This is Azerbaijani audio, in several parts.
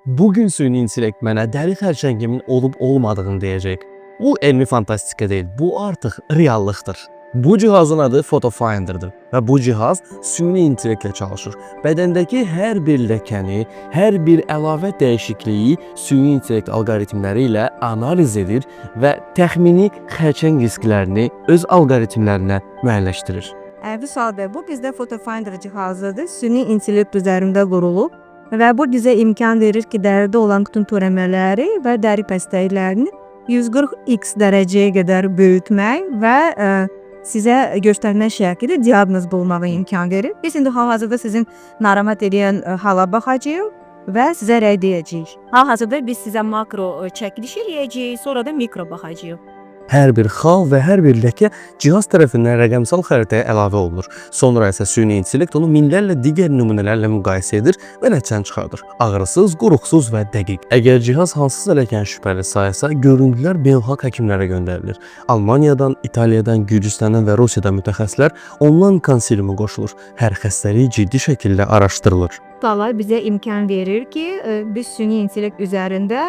Bugün süni intellekt mənə dəri xərçəngimin olub-olmadığını deyəcək. Bu elmi fantastika deyil, bu artıq reallıqdır. Bu cihazın adı Photofinder'dır və bu cihaz süni intellektlə çalışır. Bədəndəki hər bir ləkəni, hər bir əlavə dəyişikliyi süni intellekt alqoritmləri ilə analiz edir və təxmini xərçəng risklərini öz alqoritmlərinə müəyyənləşdirir. Vüsal bəy, bu bizdə Photofinder cihazıdır. Süni intellekt üzərində qurulub və bu bizə imkan verir ki, dəridə olan bütün törəmələri və dəri pəstəklərini 140x dərəcəyə qədər böyütmək və sizə göstərmək şəkildə diaqnoz bulmağa imkan verir. Biz indi hal-hazırda sizin narahat edən hala baxacağıq və sizə rəy deyəcəyik. Hal-hazırda biz sizə makro çəkiliş eləyəcəyik, sonra da mikro baxacağıq. Hər bir xal və hər bir ləkə cihaz tərəfindən rəqəmsal xəritəyə əlavə olunur. Sonra isə süni intellekt onu minlərlə digər nümunələrlə müqayisə edir və nəticəni çıxardır. Ağrısız, quruqsuz və dəqiq. Əgər cihaz hansısa ləkən şübhəli sayılsa, görüntülər beynəlxalq həkimlərə göndərilir. Almaniyadan, İtaliyadan, Gürcüstandan və Rusiyadan mütəxəssislər onlayn konsiliuma qoşulur. Hər xəstəlik ciddi şəkildə araşdırılır. Suallar bizə imkan verir ki, biz süni intellekt üzərində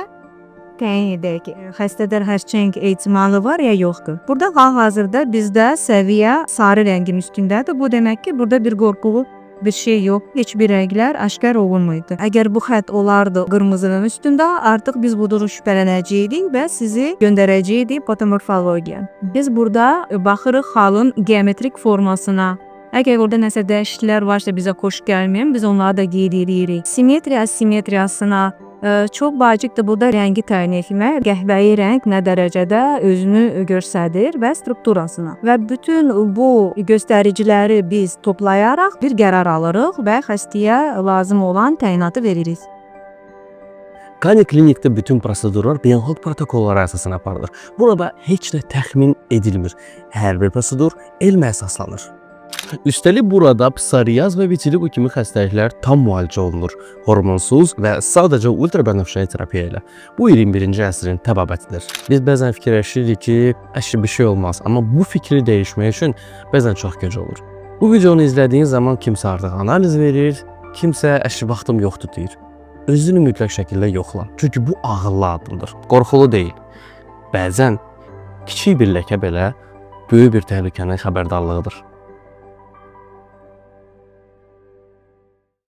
təyin edək ki, xəstədə xərçəng ehtimalı var ya yoxdur. Burada hal-hazırda bizdə səviyyə sarı rəngin üstündədir. Bu demək ki, burada bir qorxulu bir şey yox, heç bir rənglər aşkar olunmaydı. Əgər bu xətt olardı qırmızının üstündə, artıq biz budur şübhələnəcəydik və sizi göndərəcəydik patomorfologiya. Biz burada baxırıq xalın geometrik formasına. Əgər orada nəsə dəyişikliklər varsa bizə xoş gəlməyən, biz onları da qeyd edirik. Simmetriya, asimetriyasına çox vacibdir burada rəngi təyin etmək. Qəhvəyi rəng nə dərəcədə özünü göstərir və strukturasına. Və bütün bu göstəriciləri biz toplayaraq bir qərar alırıq və xəstəyə lazım olan təyinatı veririk. Kani klinikdə bütün prosedurlar beynəlxalq protokollara əsasına aparılır. Burada heç nə təxmin edilmir. Hər bir prosedur elmə əsaslanır. Üstəlik burada psoriaz və vitiligo kimi xəstəliklər tam müalicə olunur. Hormonsuz və sadəcə ultrabənövşəyi terapiya ilə. Bu 21-ci əsrin təbabətidir. Biz bəzən fikirləşirik ki, əşli bir şey olmaz, amma bu fikri dəyişmək üçün bəzən çox gec olur. Bu videonu izlədiyin zaman kimsə artıq analiz verir, kimsə əşli vaxtım yoxdur deyir. Özünü mütləq şəkildə yoxla. Çünki bu ağıllı addımdır, qorxulu deyil. Bəzən kiçik bir ləkə belə böyük bir təhlükənin xəbərdarlığıdır.